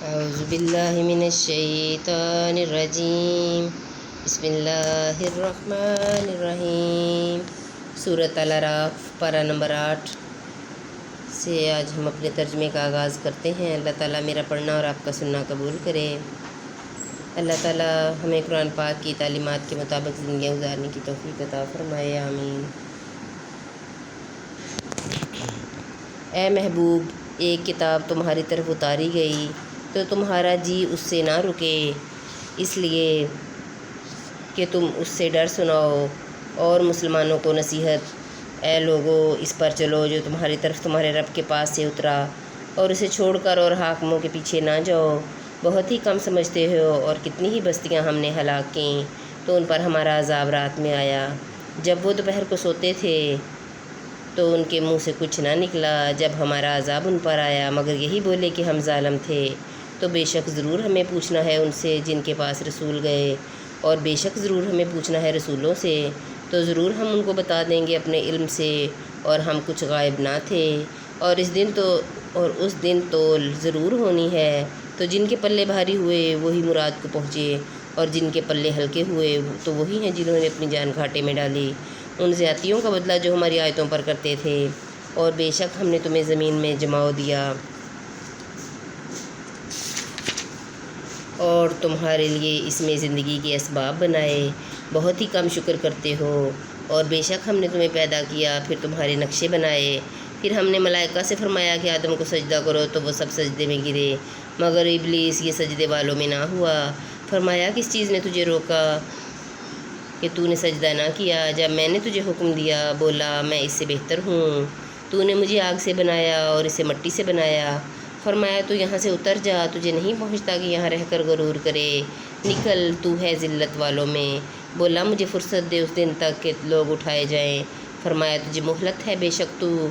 اعوذ باللہ من الشیطان الرجیم بسم اللہ الرحمن الرحیم۔ سورۃ الاعراف پارہ نمبر 8 سے آج ہم اپنے ترجمے کا آغاز کرتے ہیں۔ اللہ تعالیٰ میرا پڑھنا اور آپ کا سننا قبول کرے۔ اللہ تعالیٰ ہمیں قرآن پاک کی تعلیمات کے مطابق زندگیاں گزارنے کی توفیق عطا فرمائے، آمین۔ اے محبوب، ایک کتاب تمہاری طرف اتاری گئی تو تمہارا جی اس سے نہ رکے، اس لیے کہ تم اس سے ڈر سناؤ اور مسلمانوں کو نصیحت۔ اے لوگو، اس پر چلو جو تمہاری طرف تمہارے رب کے پاس سے اترا، اور اسے چھوڑ کر اور حاکموں کے پیچھے نہ جاؤ۔ بہت ہی کم سمجھتے ہو، اور کتنی ہی بستیاں ہم نے ہلاک کیں تو ان پر ہمارا عذاب رات میں آیا، جب وہ دوپہر کو سوتے تھے تو ان کے منہ سے کچھ نہ نکلا جب ہمارا عذاب ان پر آیا، مگر یہی بولے کہ ہم ظالم تھے۔ تو بے شک ضرور ہمیں پوچھنا ہے ان سے جن کے پاس رسول گئے، اور بے شک ضرور ہمیں پوچھنا ہے رسولوں سے، تو ضرور ہم ان کو بتا دیں گے اپنے علم سے، اور ہم کچھ غائب نہ تھے۔ اور اس دن تول ضرور ہونی ہے، تو جن کے پلے بھاری ہوئے وہی مراد کو پہنچے، اور جن کے پلے ہلکے ہوئے تو وہی ہیں جنہوں نے اپنی جان گھاٹے میں ڈالی۔ ان زیادتیوں کا بدلہ جو ہماری آیتوں پر کرتے تھے، اور بے شک ہم نے تمہیں زمین میں جماؤ دیا اور تمہارے لیے اس میں زندگی کے اسباب بنائے، بہت ہی کم شکر کرتے ہو۔ اور بے شک ہم نے تمہیں پیدا کیا، پھر تمہارے نقشے بنائے، پھر ہم نے ملائکہ سے فرمایا کہ آدم کو سجدہ کرو تو وہ سب سجدے میں گرے، مگر ابلیس یہ سجدے والوں میں نہ ہوا۔ فرمایا کس چیز نے تجھے روکا کہ تو نے سجدہ نہ کیا جب میں نے تجھے حکم دیا؟ بولا میں اس سے بہتر ہوں، تو نے مجھے آگ سے بنایا اور اسے مٹی سے بنایا۔ فرمایا تو یہاں سے اتر جا، تجھے نہیں پہنچتا کہ یہاں رہ کر غرور کرے، نکل تو ہے ذلت والوں میں۔ بولا مجھے فرصت دے اس دن تک کہ لوگ اٹھائے جائیں۔ فرمایا تجھے مہلت ہے، بے شک تو۔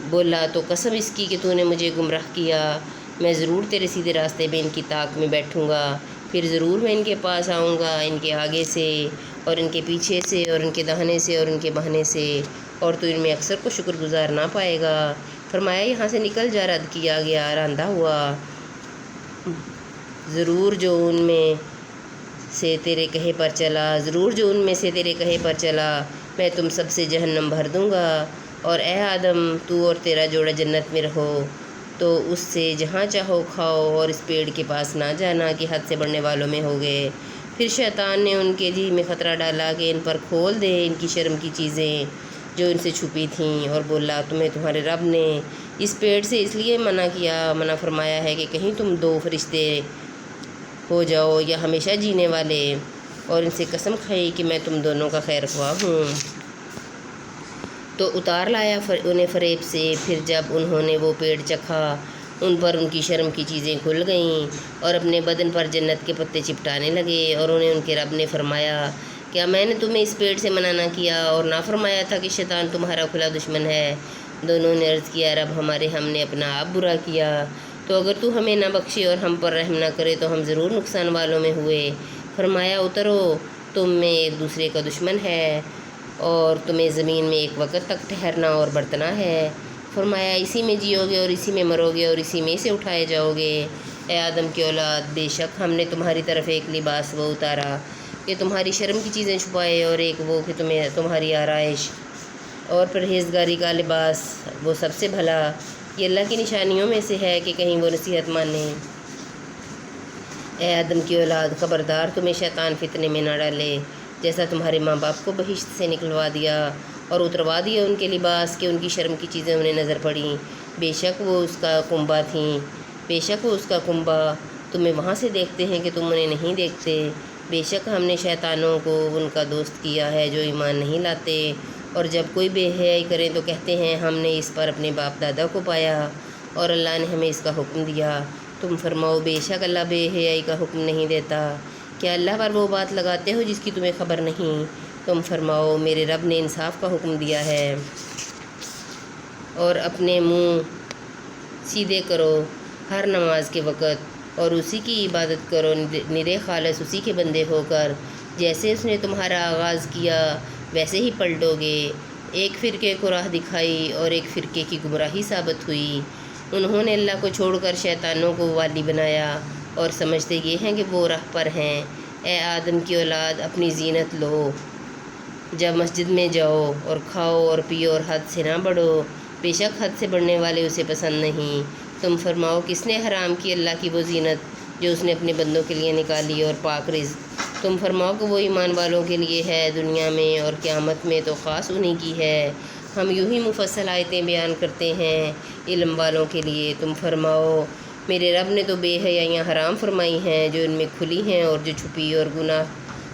بولا تو قسم اس کی کہ تو نے مجھے گمراہ کیا، میں ضرور تیرے سیدھے راستے میں ان کی طاق میں بیٹھوں گا، پھر ضرور میں ان کے پاس آؤں گا، ان کے آگے سے اور ان کے پیچھے سے اور ان کے داہنے سے اور ان کے بہانے سے، اور تو ان میں اکثر کو شکر گزار نہ پائے گا۔ فرمایا یہاں سے نکل جا، رد کیا گیا، راندہ ہوا، ضرور جو ان میں سے تیرے کہے پر چلا، میں تم سب سے جہنم بھر دوں گا۔ اور اے آدم، تو اور تیرا جوڑا جنت میں رہو، تو اس سے جہاں چاہو کھاؤ، اور اس پیڑ کے پاس نہ جانا کہ حد سے بڑھنے والوں میں ہو گئے۔ پھر شیطان نے ان کے جی میں خطرہ ڈالا کہ ان پر کھول دے ان کی شرم کی چیزیں جو ان سے چھپی تھیں، اور بولا تمہیں تمہارے رب نے اس پیڑ سے اس لیے منع فرمایا ہے کہ کہیں تم دو فرشتے ہو جاؤ یا ہمیشہ جینے والے۔ اور ان سے قسم کھائی کہ میں تم دونوں کا خیر خواہ ہوں، تو اتار لایا انہیں فریب سے۔ پھر جب انہوں نے وہ پیڑ چکھا، ان پر ان کی شرم کی چیزیں کھل گئیں، اور اپنے بدن پر جنت کے پتے چپٹانے لگے۔ اور انہیں ان کے رب نے فرمایا کیا میں نے تمہیں اس پیڑ سے منع نہ کیا اور نہ فرمایا تھا کہ شیطان تمہارا کھلا دشمن ہے؟ دونوں نے عرض کیا رب ہمارے، ہم نے اپنا آپ برا کیا، تو اگر تو ہمیں نہ بخشے اور ہم پر رحم نہ کرے تو ہم ضرور نقصان والوں میں ہوئے۔ فرمایا اترو، تم میں ایک دوسرے کا دشمن ہے، اور تمہیں زمین میں ایک وقت تک ٹھہرنا اور برتنا ہے۔ فرمایا اسی میں جیو گے اور اسی میں مرو گے اور اسی میں سے اٹھائے جاؤ گے۔ اے آدم کی اولاد، بے شک ہم نے تمہاری طرف ایک لباس وہ اتارا کہ تمہاری شرم کی چیزیں چھپائے، اور ایک وہ کہ تمہاری آرائش اور پرہیزگاری کا لباس، وہ سب سے بھلا۔ یہ اللہ کی نشانیوں میں سے ہے کہ کہیں وہ نصیحت مانیں۔ اے آدم کی اولاد، خبردار تمہیں شیطان فتنے میں نہ ڈالے، جیسا تمہارے ماں باپ کو بہشت سے نکلوا دیا اور اتروا دیا ان کے لباس کہ ان کی شرم کی چیزیں انہیں نظر پڑیں۔ بے شک وہ اس کا کنبہ تمہیں وہاں سے دیکھتے ہیں کہ تم انہیں نہیں دیکھتے۔ بے شک ہم نے شیطانوں کو ان کا دوست کیا ہے جو ایمان نہیں لاتے، اور جب کوئی بے حیائی کریں تو کہتے ہیں ہم نے اس پر اپنے باپ دادا کو پایا، اور اللہ نے ہمیں اس کا حکم دیا۔ تم فرماؤ بے شک اللہ بے حیائی کا حکم نہیں دیتا، کیا اللہ پر وہ بات لگاتے ہو جس کی تمہیں خبر نہیں؟ تم فرماؤ میرے رب نے انصاف کا حکم دیا ہے، اور اپنے منہ سیدھے کرو ہر نماز کے وقت، اور اسی کی عبادت کرو نرے خالص اسی کے بندے ہو کر، جیسے اس نے تمہارا آغاز کیا ویسے ہی پلٹو گے۔ ایک فرقے کو راہ دکھائی اور ایک فرقے کی گمراہی ثابت ہوئی۔ انہوں نے اللہ کو چھوڑ کر شیطانوں کو والی بنایا اور سمجھتے یہ ہیں کہ وہ راہ پر ہیں۔ اے آدم کی اولاد، اپنی زینت لو، جب مسجد میں جاؤ اور کھاؤ اور پیو اور حد سے نہ بڑھو، بے شک حد سے بڑھنے والے اسے پسند نہیں۔ تم فرماؤ کس نے حرام کی اللہ کی وہ زینت جو اس نے اپنے بندوں کے لیے نکالی اور پاک رزق؟ تم فرماؤ کہ وہ ایمان والوں کے لیے ہے، دنیا میں اور قیامت میں تو خاص انہی کی ہے۔ ہم یوں ہی مفصل آیتیں بیان کرتے ہیں علم والوں کے لیے۔ تم فرماؤ میرے رب نے تو بے حیائیاں حرام فرمائی ہیں، جو ان میں کھلی ہیں اور جو چھپی، اور گناہ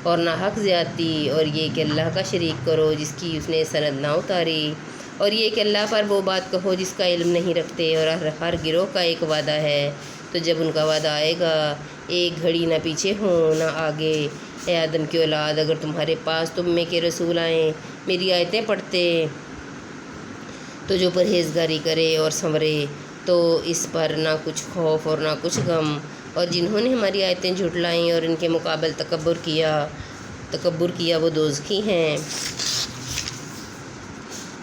اور ناحق زیادتی، اور یہ کہ اللہ کا شریک کرو جس کی اس نے سند نہ اتاری، اور یہ کہ اللہ پر وہ بات کہو جس کا علم نہیں رکھتے، اور ہر گروہ کا ایک وعدہ ہے، تو جب ان کا وعدہ آئے گا ایک گھڑی نہ پیچھے ہوں نہ آگے۔ اے آدم کی اولاد، اگر تمہارے پاس تم میں کے رسول آئیں، میری آیتیں پڑھتے، تو جو پرہیزگاری کرے اور سنورے تو اس پر نہ کچھ خوف اور نہ کچھ غم، اور جنہوں نے ہماری آیتیں جھٹلائیں اور ان کے مقابل تکبر کیا وہ دوزخی ہیں،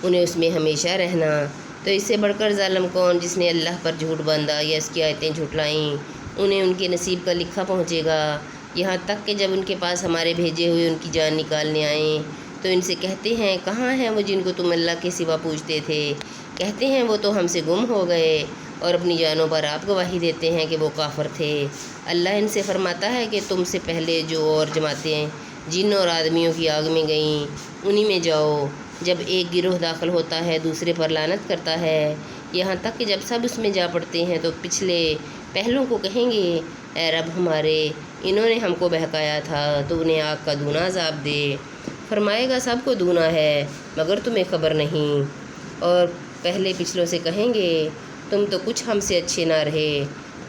انہیں اس میں ہمیشہ رہنا۔ تو اس سے بڑھ کر ظالم کون جس نے اللہ پر جھوٹ باندھا یا اس کی آیتیں جھٹلائیں؟ انہیں ان کے نصیب کا لکھا پہنچے گا، یہاں تک کہ جب ان کے پاس ہمارے بھیجے ہوئے ان کی جان نکالنے آئیں تو ان سے کہتے ہیں کہاں ہیں وہ جن کو تم اللہ کے سوا پوجتے تھے؟ کہتے ہیں وہ تو ہم سے گم ہو گئے، اور اپنی جانوں پر آپ گواہی دیتے ہیں کہ وہ کافر تھے۔ اللہ ان سے فرماتا ہے کہ تم سے پہلے جو اور جماعتیں جن اور آدمیوں کی آگ میں گئیں انہی میں جاؤ۔ جب ایک گروہ داخل ہوتا ہے دوسرے پر لعنت کرتا ہے، یہاں تک کہ جب سب اس میں جا پڑتے ہیں تو پہلوں کو کہیں گے اے رب ہمارے، انہوں نے ہم کو بہکایا تھا، تو انہیں آگ کا دونا عذاب دے۔ فرمائے گا سب کو دونا ہے مگر تمہیں خبر نہیں، اور پہلے پچھلوں سے کہیں گے تم تو کچھ ہم سے اچھے نہ رہے،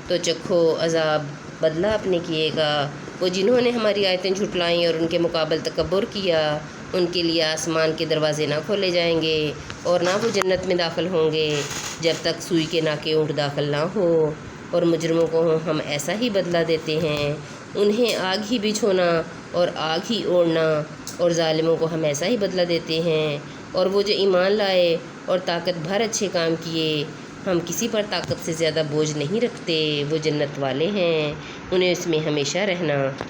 تو چکھو عذاب، بدلہ اپنے کیے گا۔ وہ جنہوں نے ہماری آیتیں جھٹلائیں اور ان کے مقابل تکبر کیا، ان کے لیے آسمان کے دروازے نہ کھولے جائیں گے اور نہ وہ جنت میں داخل ہوں گے جب تک سوئی کے ناکے اونٹ داخل نہ ہو، اور مجرموں کو ہم ایسا ہی بدلہ دیتے ہیں، انہیں آگ ہی بچھونا اور آگ ہی اوڑھنا، اور ظالموں کو ہم ایسا ہی بدلہ دیتے ہیں۔ اور وہ جو ایمان لائے اور طاقت بھر اچھے کام کیے، ہم کسی پر طاقت سے زیادہ بوجھ نہیں رکھتے، وہ جنت والے ہیں، انہیں اس میں ہمیشہ رہنا۔